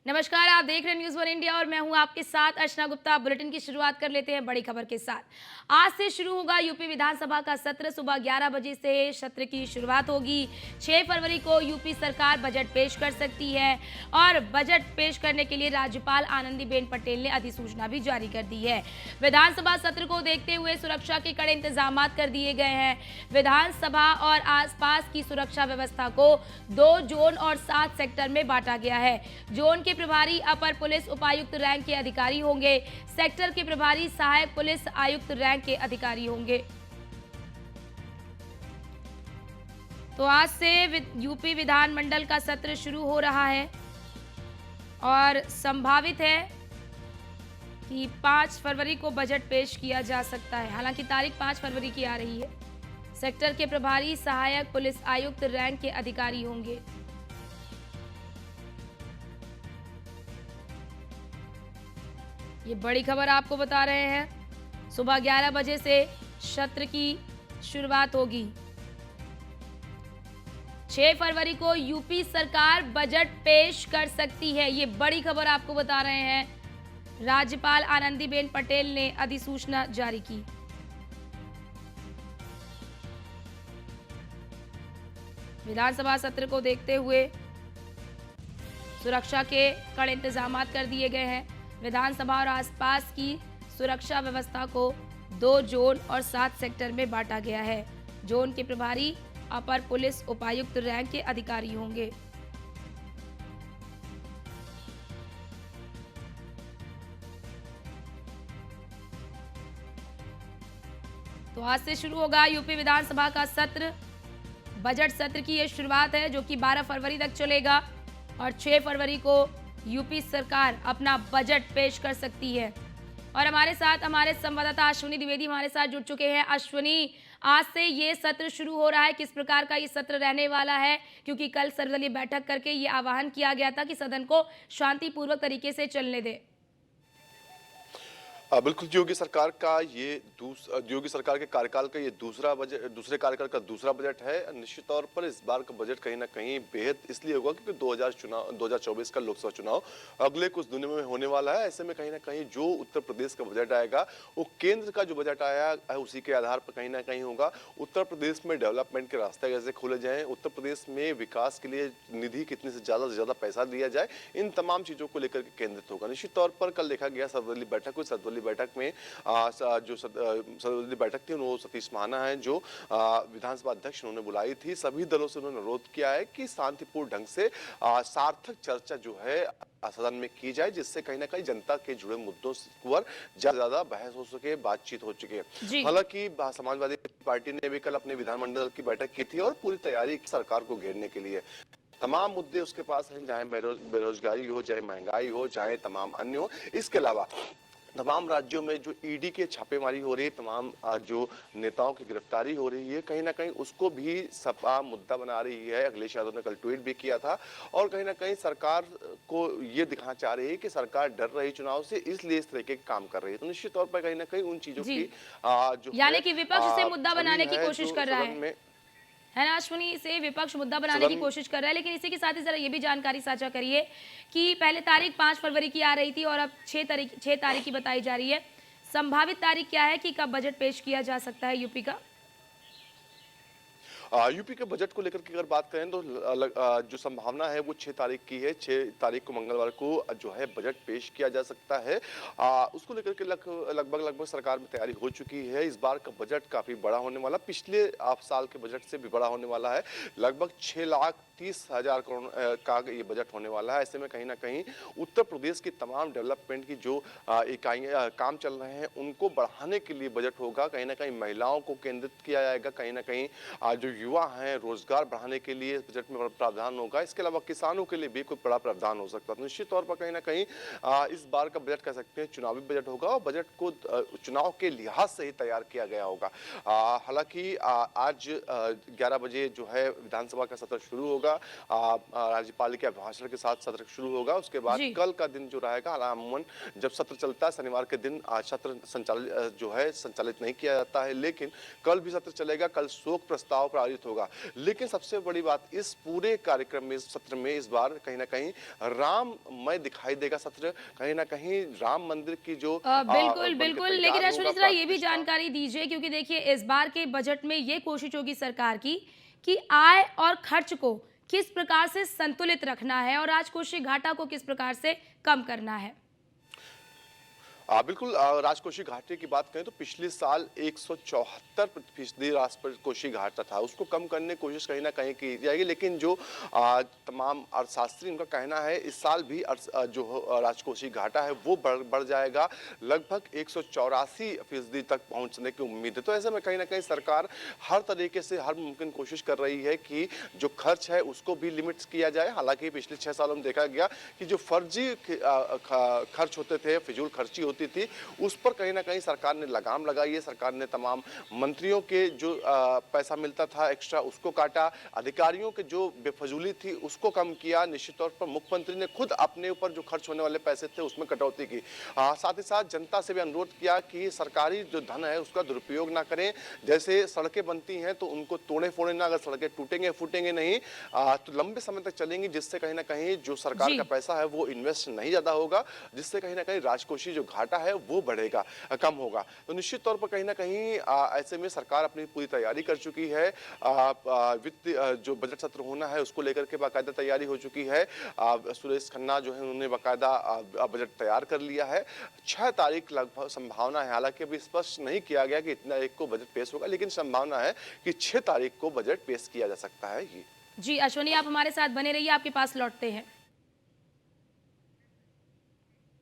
नमस्कार, आप देख रहे हैं न्यूज़ वन इंडिया और मैं हूं आपके साथ अर्चना गुप्ता। बुलेटिन की शुरुआत कर लेते हैं बड़ी खबर के साथ। आज से शुरू होगा यूपी विधानसभा का सत्र। सुबह 11 बजे से सत्र की शुरुआत होगी। 6 फरवरी को यूपी सरकार बजट पेश कर सकती है और बजट पेश करने के लिए राज्यपाल आनंदीबेन पटेल ने अधिसूचना भी जारी कर दी है। विधानसभा सत्र को देखते हुए सुरक्षा के कड़े इंतजाम कर दिए गए हैं। विधानसभा और आसपास की सुरक्षा व्यवस्था को 2 जोन और 7 सेक्टर में बांटा गया है। जोन के प्रभारी अपर पुलिस उपायुक्त रैंक के अधिकारी होंगे। सेक्टर के प्रभारी सहायक पुलिस आयुक्त रैंक के अधिकारी होंगे। तो आज से यूपी विधानमंडल का सत्र शुरू हो रहा है और संभावित है कि 5 फरवरी को बजट पेश किया जा सकता है। हालांकि तारीख 5 फरवरी की आ रही है। सेक्टर के प्रभारी सहायक पुलिस आयुक्त रैंक के अधिकारी होंगे। ये बड़ी खबर आपको बता रहे हैं। सुबह 11 बजे से सत्र की शुरुआत होगी। 6 फरवरी को यूपी सरकार बजट पेश कर सकती है। ये बड़ी खबर आपको बता रहे हैं। राज्यपाल आनंदीबेन पटेल ने अधिसूचना जारी की। विधानसभा सत्र को देखते हुए सुरक्षा के कड़े इंतजाम कर दिए गए हैं। विधानसभा और आसपास की सुरक्षा व्यवस्था को 2 जोन और 7 सेक्टर में बांटा गया है। जोन के प्रभारी अपर पुलिस उपायुक्त रैंक के अधिकारी होंगे। तो आज से शुरू होगा यूपी विधानसभा का सत्र। बजट सत्र की यह शुरुआत है जो कि 12 फरवरी तक चलेगा और 6 फरवरी को यूपी सरकार अपना बजट पेश कर सकती है। और हमारे साथ हमारे संवाददाता अश्विनी द्विवेदी हमारे साथ जुड़ चुके हैं। अश्विनी, आज से ये सत्र शुरू हो रहा है, किस प्रकार का ये सत्र रहने वाला है? क्योंकि कल सर्वदलीय बैठक करके ये आह्वान किया गया था कि सदन को शांतिपूर्वक तरीके से चलने दें। बिल्कुल योगी सरकार का योगी सरकार के कार्यकाल का ये दूसरे कार्यकाल का दूसरा बजट है। निश्चित तौर पर इस बार का बजट कहीं ना कहीं बेहद इसलिए होगा क्योंकि 2024 का लोकसभा चुनाव अगले कुछ दिनों में होने वाला है। ऐसे में कहीं ना कहीं जो उत्तर प्रदेश का बजट आएगा वो केंद्र का जो बजट आया है उसी के आधार पर कहीं ना कहीं होगा। उत्तर प्रदेश में डेवलपमेंट के रास्ते कैसे खोले जाएं, उत्तर प्रदेश में विकास के लिए निधि कितने से ज्यादा पैसा दिया जाए, इन तमाम चीजों को लेकर के केंद्रित होगा। निश्चित तौर पर कल देखा गया सर्वदलीय बैठक हुई। सर्वदलीय बैठक में जो सर्वदलीय बैठक थी वो सतीश महाना है जो विधानसभा अध्यक्ष उन्होंने बुलाई थी। सभी दलों से उन्होंने अनुरोध किया है कि शांतिपूर्ण ढंग से सार्थक चर्चा जो है सदन में की जाए, जिससे कहीं ना कहीं जनता के जुड़े मुद्दों पर ज्यादा बहस हो सके, बातचीत हो सके। हालांकि समाजवादी पार्टी ने भी कल अपने विधानमंडल की बैठक की थी और पूरी तैयारी सरकार को घेरने के लिए तमाम मुद्दे उसके पास हैं, चाहे बेरोजगारी हो, चाहे महंगाई हो, चाहे तमाम अन्य हो। इसके अलावा तमाम राज्यों में जो ईडी के छापेमारी हो रही है, तमाम जो नेताओं की गिरफ्तारी हो रही है, कहीं ना कहीं उसको भी सपा मुद्दा बना रही है। अखिलेश यादव ने कल ट्वीट भी किया था और कहीं ना कहीं सरकार को ये दिखाना चाह रही है कि सरकार डर रही चुनाव से, इसलिए इस तरीके के काम कर रही है। तो निश्चित तौर पर कहीं ना कहीं उन चीजों की जो यानी कि विपक्ष से मुद्दा बनाने की कोशिश कर रहा है ना अश्विनी? से विपक्ष मुद्दा बनाने की कोशिश कर रहा है। लेकिन इसी के साथ ही जरा ये भी जानकारी साझा करिए कि पहले तारीख 5 फरवरी की आ रही थी और अब 6 तारीख की बताई जा रही है। संभावित तारीख क्या है कि कब बजट पेश किया जा सकता है यूपी का? यूपी के बजट को लेकर के अगर बात करें तो जो संभावना है वो 6 तारीख की है। 6 तारीख को मंगलवार को जो है बजट पेश किया जा सकता है। उसको लेकर के लगभग सरकार में तैयारी हो चुकी है। इस बार का बजट काफी बड़ा होने वाला, पिछले साल के बजट से भी बड़ा होने वाला है। लगभग 6,30,000 करोड़ का ये बजट होने वाला है। ऐसे में कहीं ना कहीं उत्तर प्रदेश की तमाम डेवलपमेंट की जो इकाइयां काम चल रहे हैं उनको बढ़ाने के लिए बजट होगा। कहीं ना कहीं महिलाओं को केंद्रित किया जाएगा, कहीं ना कहीं जो युवा हैं रोजगार बढ़ाने के लिए बजट में प्रावधान होगा। इसके अलावा किसानों के लिए भी कोई बड़ा प्रावधान हो सकता है। निश्चित तौर पर कहीं ना कहीं इस बार का बजट कह सकते हैं चुनावी बजट होगा और बजट को चुनाव के लिहाज से ही तैयार किया गया होगा। हालांकि आज 11 बजे जो है विधानसभा का सत्र शुरू होगा। राज्यपाल के अभिभाषण के साथ सत्र शुरू होगा। उसके बाद कल का दिन जो रहेगा, अमूमन जब सत्र चलता है शनिवार के दिन सत्र संचालित नहीं किया जाता है, लेकिन कल भी सत्र चलेगा। कल शोक प्रस्ताव पारित पारित होगा। लेकिन सबसे बड़ी बात, इस पूरे कार्यक्रम में, इस सत्र में इस बार कहीं न कहीं राममय दिखाई देगा सत्र। कहीं न कहीं राम मंदिर की जो बिल्कुल, बन के बिल्कुल। लेकिन तैयार अश्विनी होगा ज़रा प्राण ये भी प्रतिष्ठा। जानकारी दीजिए, क्योंकि देखिए इस बार के बजट में ये कोशिश होगी सरकार की कि आय और खर्च को किस प्रकार से संतुलित रखना है और राजकोषीय घाटा को किस प्रकार से कम करना है। बिल्कुल, राजकोषीय घाटे की बात करें तो पिछले साल 174% राजकोषीय घाटा था, उसको कम करने की कोशिश कहीं न कहीं की जाएगी। लेकिन जो तमाम अर्थशास्त्री, उनका कहना है इस साल भी राजकोषीय घाटा है वो बढ़ जाएगा, लगभग 184% तक पहुंचने की उम्मीद है। तो ऐसे में कहीं न कहीं सरकार हर तरीके से हर मुमकिन कोशिश कर रही है कि जो खर्च है उसको भी लिमिट्स किया जाए। हालांकि पिछले 6 सालों में देखा गया कि जो फर्जी खर्च होते थे, फिजूल खर्ची होती थी, उस पर कहीं न कहीं सरकार ने लगाम लगाई है। सरकार ने तमाम मंत्रियों के जो पैसा मिलता था एक्स्ट्रा, उसको काटा, अधिकारियों के जो बेफजूली थी उसको कम किया। निश्चित तौर पर मुख्यमंत्री ने खुद अपने ऊपर जो खर्च होने वाले पैसे थे उसमें कटौती की। साथ ही साथ जनता से भी अनुरोध किया कि सरकारी जो धन है उसका दुरुपयोग ना करें। जैसे सड़कें बनती हैं तो उनको तोड़े फोड़े ना, अगर सड़कें टूटेंगे फूटेंगे नहीं तो लंबे समय तक चलेंगी, जिससे कहीं न कहीं जो सरकार जी। का पैसा है वो इन्वेस्ट नहीं ज़्यादा होगा, जिससे कहीं न कहीं राजकोषीय जो घाटा है वो बढ़ेगा, कम होगा। तो निश्चित तौर पर कहीं न कहीं ऐसे में सरकार अपनी पूरी तैयारी कर चुकी है। जो बजट सत्र होना है उसको लेकर के बाकायदा तैयारी हो चुकी है। सुरेश खन्ना जो है उन्होंने बाकायदा बजट तैयार कर लिया है। 6 तारीख लगभग संभावना है, हालांकि अभी स्पष्ट नहीं किया गया कि इतना एक को बजट पेश होगा, लेकिन संभावना है कि 6 तारीख को बजट पेश किया जा सकता है। ये जी, अश्विनी आप हमारे साथ बने रहिए, आपके पास लौटते हैं।